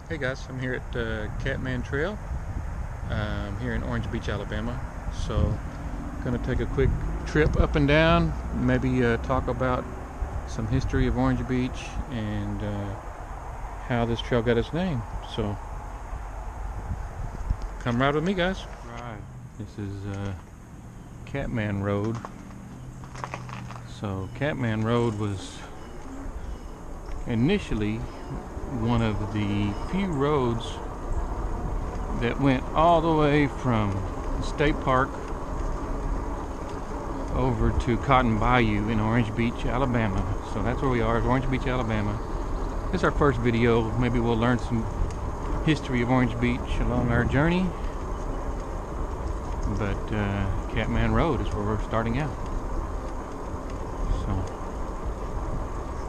Hey guys, I'm here at Catman Trail here in Orange Beach, Alabama. So, gonna take a quick trip up and down, maybe talk about some history of Orange Beach and how this trail got its name. So, come ride with me, guys. Right. This is Catman Road. So, Catman Road was initially one of the few roads that went all the way from State Park over to Cotton Bayou in Orange Beach, Alabama. So that's where we are, Orange Beach, Alabama. This is our first video. Maybe we'll learn some history of Orange Beach along our journey. But Catman Road is where we're starting out. So,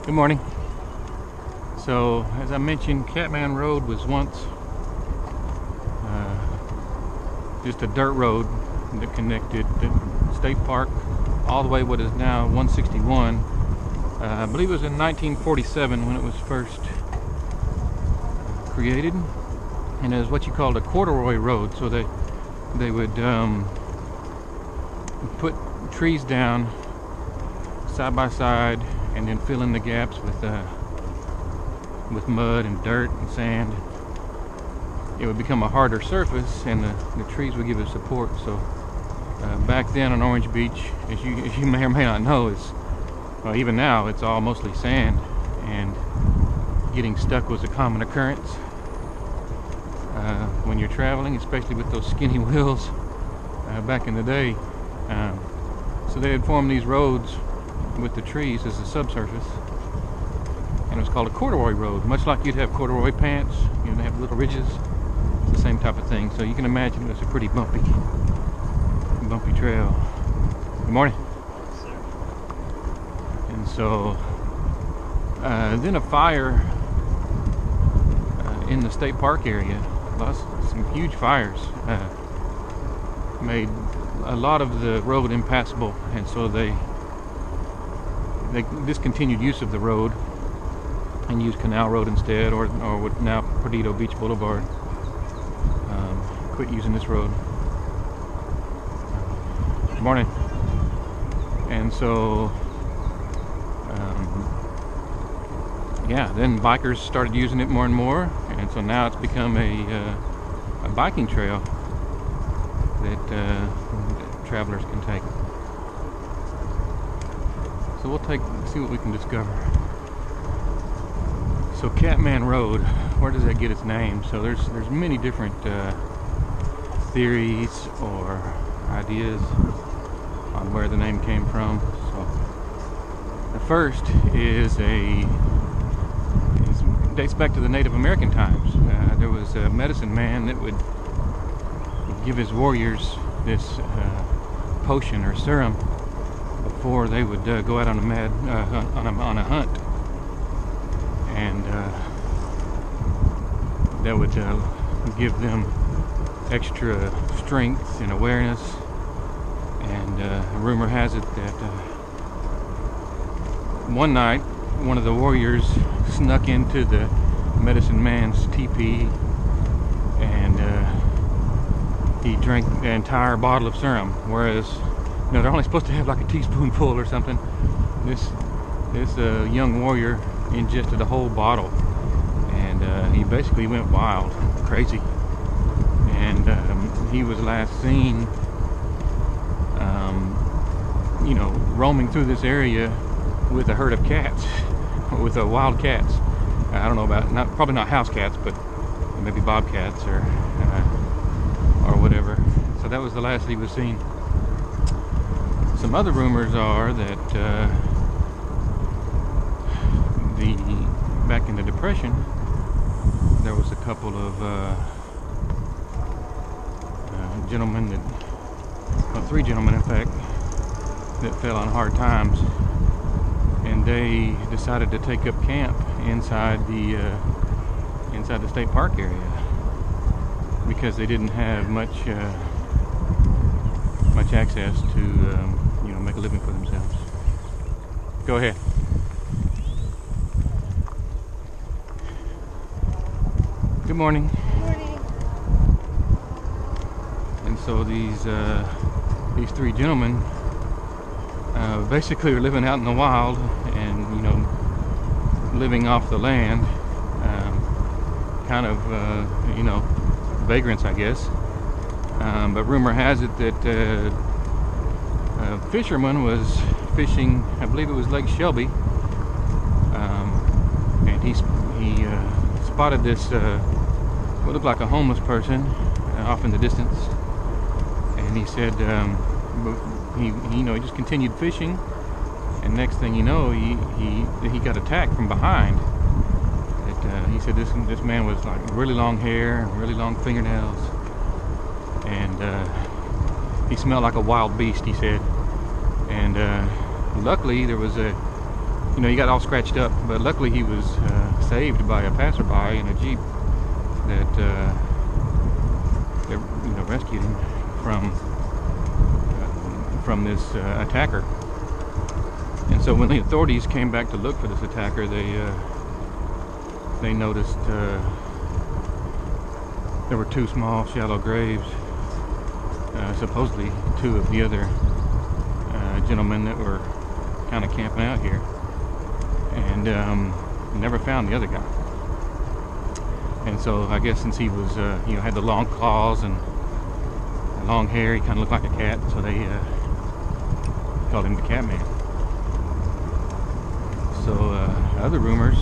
good morning. So, as I mentioned, Catman Road was once just a dirt road that connected the State Park all the way what is now 161. I believe it was in 1947 when it was first created, and it was what you called a corduroy road. So they would put trees down side by side and then fill in the gaps with mud and dirt and sand. It would become a harder surface, and the trees would give it support. So back then on Orange Beach, as you may or may not know, even now it's all mostly sand, and getting stuck was a common occurrence when you're traveling, especially with those skinny wheels back in the day. So they would form these roads with the trees as a subsurface. And it was called a corduroy road, much like you'd have corduroy pants. You know, they have little ridges. It's the same type of thing. So you can imagine it was a pretty bumpy trail. Good morning. Yes, sir. And so then a fire in the State Park area, some huge fires, made a lot of the road impassable, and so they discontinued use of the road and use Canal Road instead, or what now Perdido Beach Boulevard. Quit using this road. Good morning. And so, yeah, then bikers started using it more and more, and so now it's become a biking trail that travelers can take. So we'll see what we can discover. So Catman Road, where does that get its name? So there's many different theories or ideas on where the name came from. So the first dates back to the Native American times. There was a medicine man that would give his warriors this potion or serum before they would go out on a hunt. And that would give them extra strength and awareness. And rumor has it that one night one of the warriors snuck into the medicine man's teepee, and he drank the entire bottle of serum, whereas they're only supposed to have like a teaspoonful or something. This young warrior ingested a whole bottle, and he basically went wild, crazy, and he was last seen roaming through this area with a herd of cats, with wild cats. I don't know about, probably not house cats, but maybe bobcats or whatever. So that was the last he was seen. Some other rumors are that back in the Depression, there was a couple of gentlemen three gentlemen in fact, that fell on hard times, and they decided to take up camp inside the State Park area because they didn't have much access to make a living for themselves. Go ahead. Good morning. Good morning. And so these three gentlemen basically are living out in the wild and, you know, living off the land, kind of, you know, vagrants, I guess. But rumor has it that a fisherman was fishing, I believe it was Lake Shelby, and he spotted this what looked like a homeless person off in the distance, and he said he just continued fishing, and next thing you know, he got attacked from behind. He said this man was like really long hair and really long fingernails, and he smelled like a wild beast, he said. And luckily there was he got all scratched up, but luckily he was saved by a passerby in a Jeep that rescued him from this attacker. And so when the authorities came back to look for this attacker, they noticed there were two small shallow graves, supposedly two of the other gentlemen that were kind of camping out here, and never found the other guy. And so I guess since he was had the long claws and long hair, he kind of looked like a cat, so they called him the Catman. So other rumors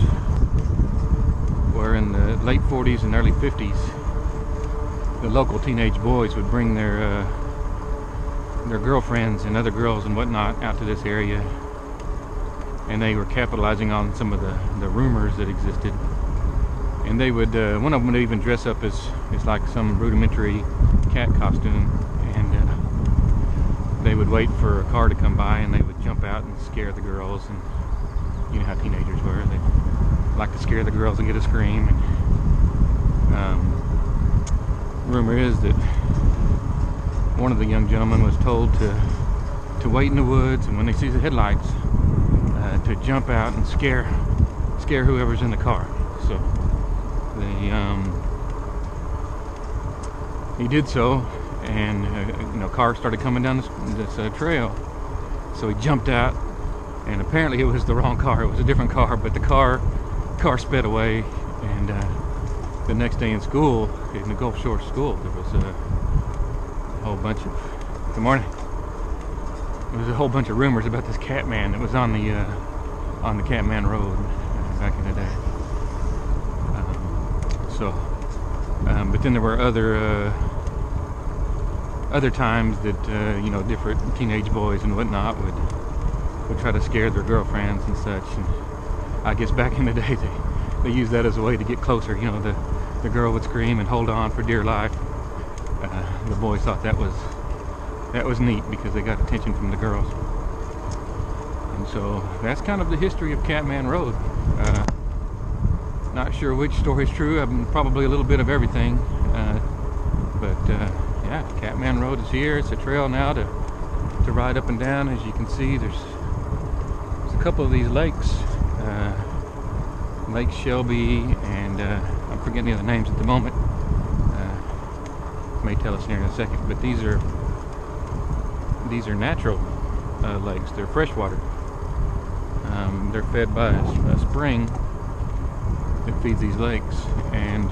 were in the late 40s and early 50s, the local teenage boys would bring their girlfriends and other girls and whatnot out to this area, and they were capitalizing on some of the rumors that existed. And they would, one of them would even dress up as like some rudimentary cat costume, and they would wait for a car to come by, and they would jump out and scare the girls. And you know how teenagers were, they like to scare the girls and get a scream. And rumor is that one of the young gentlemen was told to wait in the woods, and when they see the headlights, to jump out and scare whoever's in the car. So he did so, and cars started coming down this trail. So he jumped out, and apparently it was the wrong car. It was a different car, but the car sped away. And the next day in school, in the Gulf Shore School, there was a whole bunch of There was a whole bunch of rumors about this Catman that was on the Catman Road back in the day. But then there were other times that different teenage boys and whatnot would try to scare their girlfriends and such. And I guess back in the day they used that as a way to get closer. The girl would scream and hold on for dear life. The boys thought that was neat because they got attention from the girls. And so that's kind of the history of Catman Road. Not sure which story is true. Probably a little bit of everything. Yeah, Catman Road is here. It's a trail now to ride up and down. As you can see, there's a couple of these lakes, Lake Shelby, and I'm forgetting the other names at the moment. May tell us here in a second. But these are natural lakes. They're freshwater. They're fed by a spring that feeds these lakes, and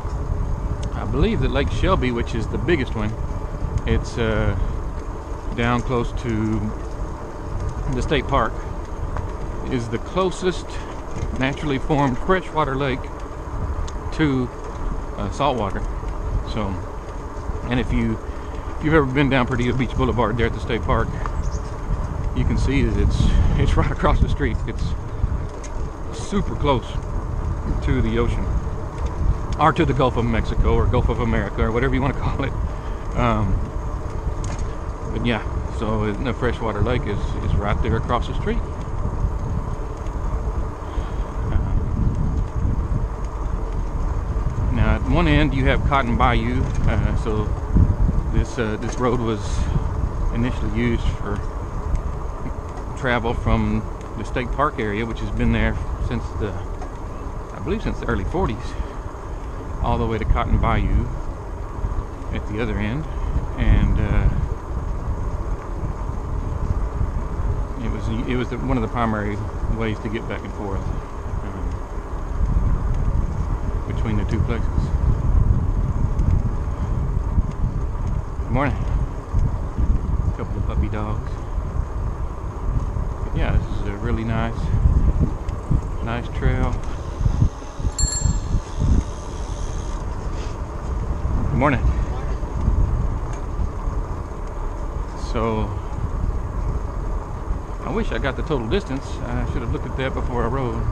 I believe that Lake Shelby, which is the biggest one, it's down close to the state park, is the closest naturally formed freshwater lake to saltwater. So, and if you've ever been down Perdido Beach Boulevard there at the state park, you can see that it's right across the street. It's super close to the ocean, or to the Gulf of Mexico, or Gulf of America, or whatever you want to call it. But yeah, so the freshwater lake is right there across the street. Now at one end you have Cotton Bayou. So this road was initially used for travel from the state park area, which has been there since I believe since the early 40s. all the way to Cotton Bayou at the other end, and it was one of the primary ways to get back and forth between the two places. Good morning. A couple of puppy dogs. But yeah, this is a really nice trail. Good morning. So I wish I got the total distance. I should have looked at that before I rode.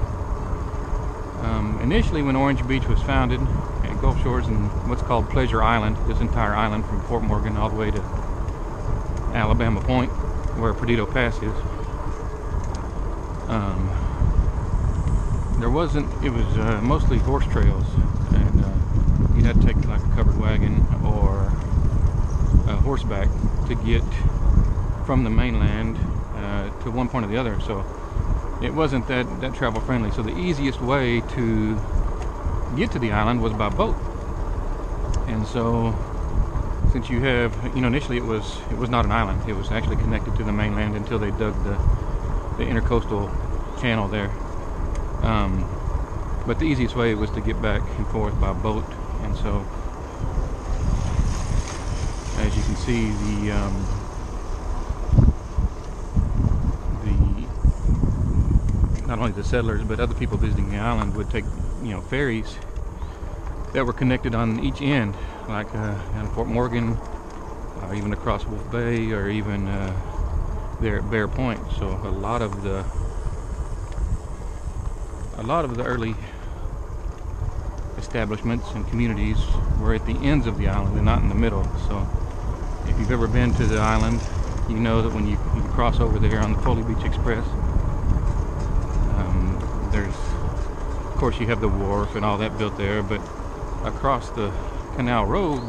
Initially, when Orange Beach was founded at Gulf Shores and what's called Pleasure Island, this entire island from Fort Morgan all the way to Alabama Point, where Perdido Pass is, it was mostly horse trails, and you'd have to take like a covered wagon or a horseback to get from the mainland to one point or the other. So it wasn't that travel friendly. So the easiest way to get to the island was by boat. And so since you have, initially it was not an island. It was actually connected to the mainland until they dug the intercoastal channel there. But the easiest way was to get back and forth by boat. And so, as you can see, not only the settlers but other people visiting the island would take ferries that were connected on each end, like in Fort Morgan, or even across Wolf Bay, or even there at Bear Point. So a lot of the early establishments and communities were at the ends of the island and not in the middle. So if you've ever been to the island, you know that when you cross over there on the Foley Beach Express, of course you have the wharf and all that built there, but across the Canal Road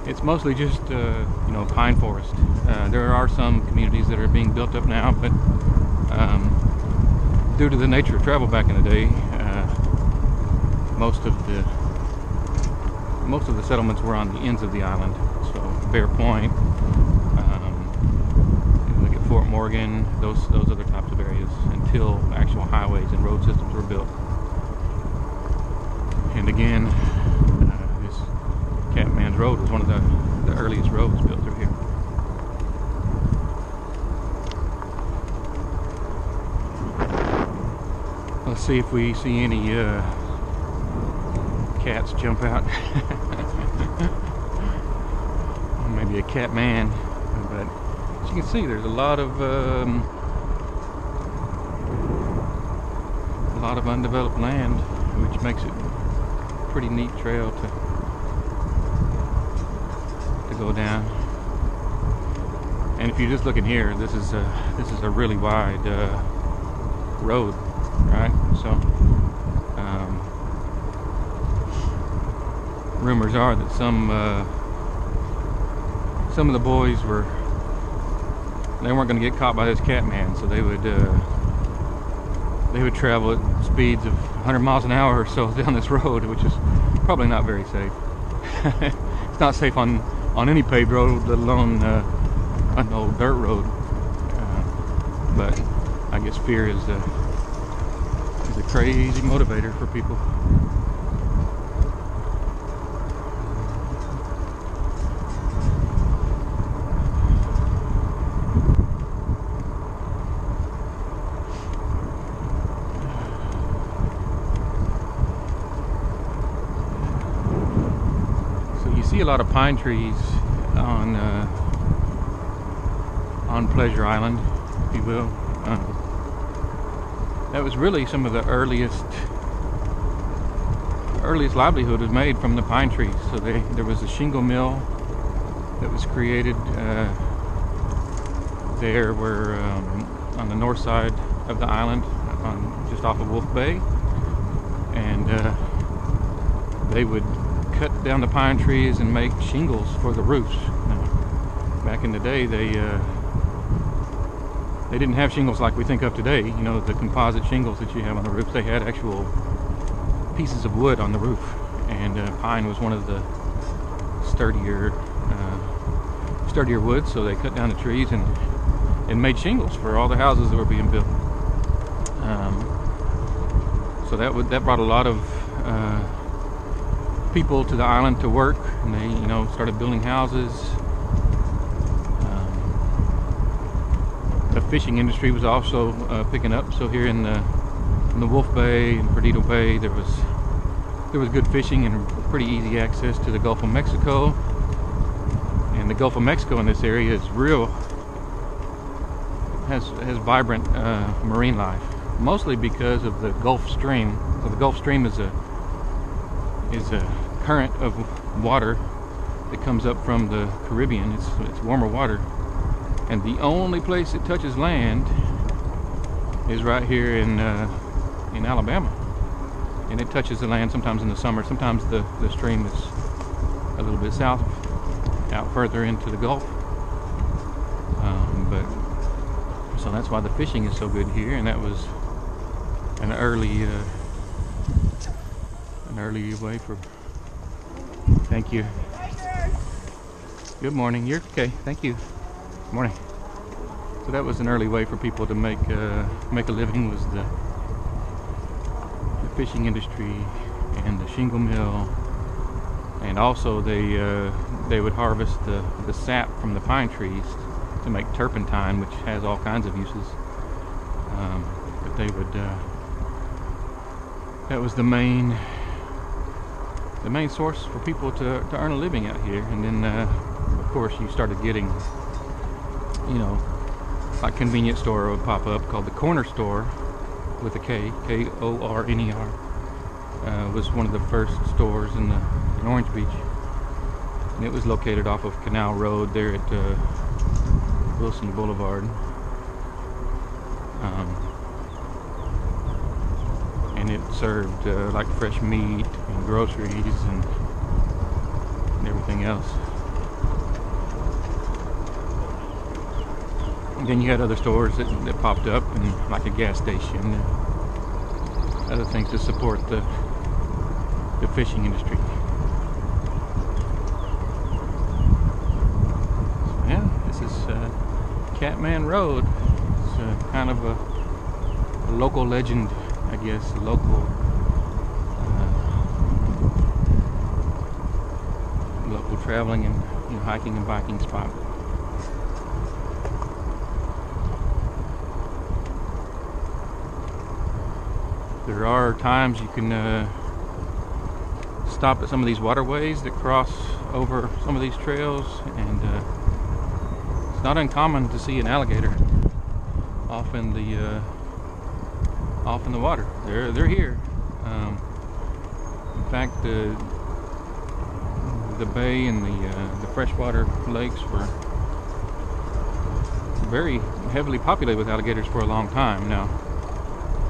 it's mostly just pine forest. There are some communities that are being built up now, but due to the nature of travel back in the day, most of the settlements were on the ends of the island. So Bear Point, look at Fort Morgan, those other types of areas, until actual highways and road systems were built. And again, this Catman's Road was one of the earliest roads built through here. Let's see if we see any cats jump out. Or maybe a Catman. But as you can see, there's a lot of undeveloped land, which makes it a pretty neat trail to go down. And if you're just looking here, this is a really wide road, right? So rumors are that some of the boys they weren't going to get caught by this Catman, so they would travel at speeds of 100 miles an hour or so down this road, which is probably not very safe. It's not safe on any paved road, let alone an old dirt road. But I guess fear is a crazy motivator for people. See a lot of pine trees on Pleasure Island, if you will. That was really some of the earliest livelihood was made from the pine trees. So there was a shingle mill that was created there, where on the north side of the island, just off of Wolf Bay, and they would cut down the pine trees and make shingles for the roofs. Now, back in the day, they didn't have shingles like we think of today. The composite shingles that you have on the roof. They had actual pieces of wood on the roof, and pine was one of the sturdier woods, so they cut down the trees and made shingles for all the houses that were being built. So that brought a lot of people to the island to work, and they started building houses. The fishing industry was also picking up. So here in the Wolf Bay and Perdido Bay, there was good fishing and pretty easy access to the Gulf of Mexico. And the Gulf of Mexico in this area is has vibrant marine life, mostly because of the Gulf Stream. So the Gulf Stream is a current of water that comes up from the Caribbean. It's warmer water, and the only place it touches land is right here in Alabama. And it touches the land sometimes in the summer. Sometimes the stream is a little bit south, out further into the Gulf. So that's why the fishing is so good here, and that was an early way for. Thank you. Good morning. You're okay. Thank you. Good morning. So that was an early way for people to make a living, was the fishing industry and the shingle mill, and also they would harvest the sap from the pine trees to make turpentine, which has all kinds of uses. But they would that was the main source for people to earn a living out here. And then of course you started getting, like convenience store would pop up called the Corner Store with a K-O-R-N-E-R. Was one of the first stores in Orange Beach, and it was located off of Canal Road there at Wilson Boulevard. And it served like fresh meat and groceries and everything else. And then you had other stores that popped up, and like a gas station and other things to support the fishing industry. So yeah, this is Catman Road. It's kind of a local legend, I guess, a local traveling and hiking and biking spot. There are times you can stop at some of these waterways that cross over some of these trails, and it's not uncommon to see an alligator off in the water. They're here. In fact, the bay and the freshwater lakes were very heavily populated with alligators for a long time. Now,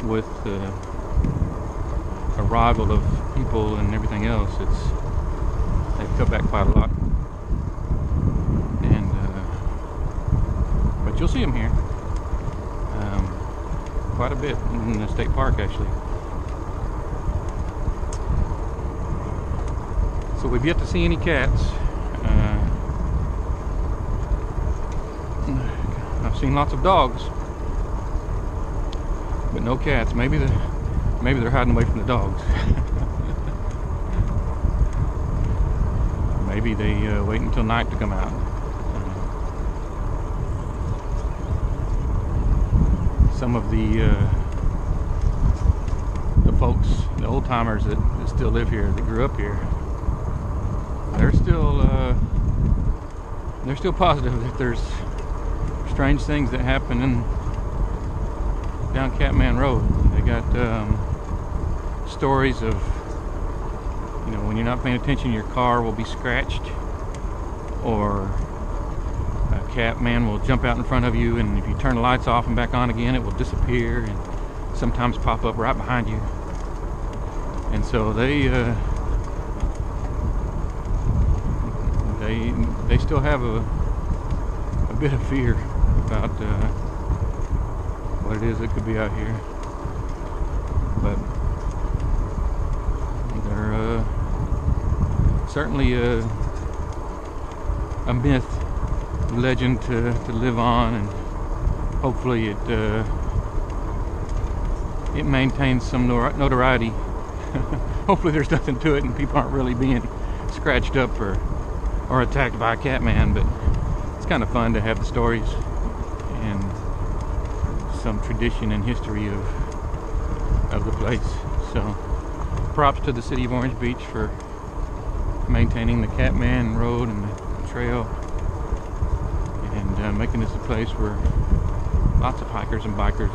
with the arrival of people and everything else, they've cut back quite a lot. And but you'll see them here quite a bit in the state park, actually. So we've yet to see any cats. I've seen lots of dogs, but no cats. Maybe they're hiding away from the dogs. Maybe they wait until night to come out. Some of the folks, the old timers that still live here, that grew up here, they're still positive that there's strange things that happen down Catman Road. They got stories of, when you're not paying attention, your car will be scratched, or a Catman will jump out in front of you, and if you turn the lights off and back on again, it will disappear and sometimes pop up right behind you. And so they still have a bit of fear about what it is that could be out here. But certainly a myth, legend to live on, and hopefully it maintains some notoriety. Hopefully there's nothing to it and people aren't really being scratched up or attacked by a Catman, but it's kind of fun to have the stories and some tradition and history of the place. So props to the city of Orange Beach for maintaining the Catman Road and the trail, and making this a place where lots of hikers and bikers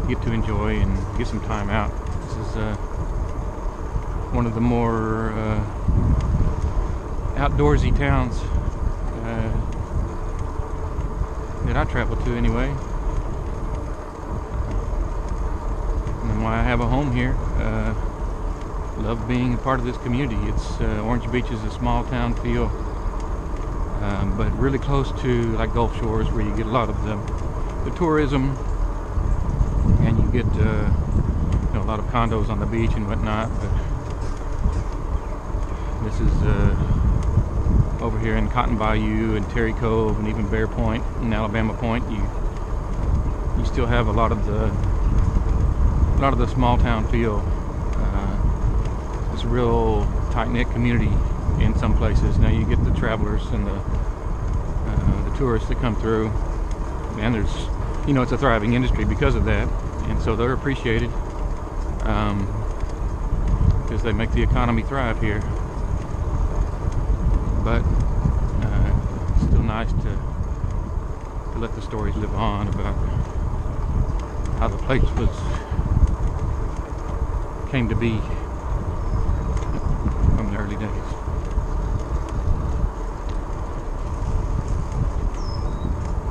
get to enjoy and get some time out. This is one of the more outdoorsy towns that I travel to anyway, and why I have a home here. Love being a part of this community. It's Orange Beach is a small town feel, but really close to like Gulf Shores, where you get a lot of the tourism, and you get a lot of condos on the beach and whatnot. But this is over here in Cotton Bayou and Terry Cove and even Bear Point and Alabama Point. You still have a lot of the small town feel. It's a real tight-knit community in some places. Now you get the travelers and the tourists that come through, and there's, it's a thriving industry because of that, and so they're appreciated because they make the economy thrive here. But it's still nice to let the stories live on about how the place came to be from the early days.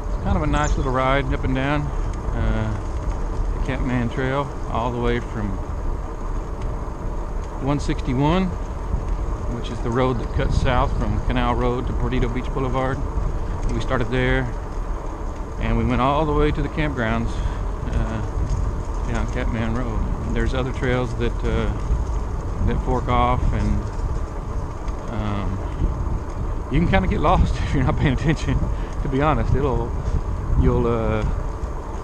It's kind of a nice little ride up and down the Catman Trail, all the way from 161, which is the road that cuts south from Canal Road to Perdido Beach Boulevard. We started there, and we went all the way to the campgrounds down Catman Road. And there's other trails that fork off, and you can kind of get lost if you're not paying attention. To be honest, you'll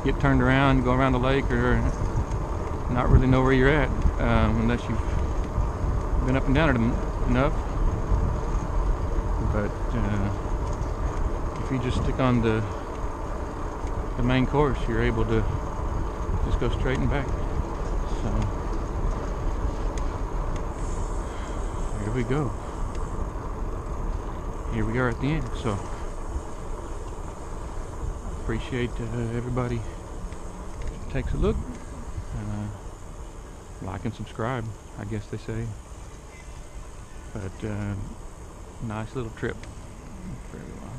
get turned around, go around the lake, or not really know where you're at unless you've been up and down it enough. But if you just stick on the main course, you're able to just go straight and back. So here we go. Here we are at the end. So appreciate everybody takes a look, like and subscribe, I guess they say. But nice little trip for everyone.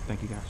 Thank you guys.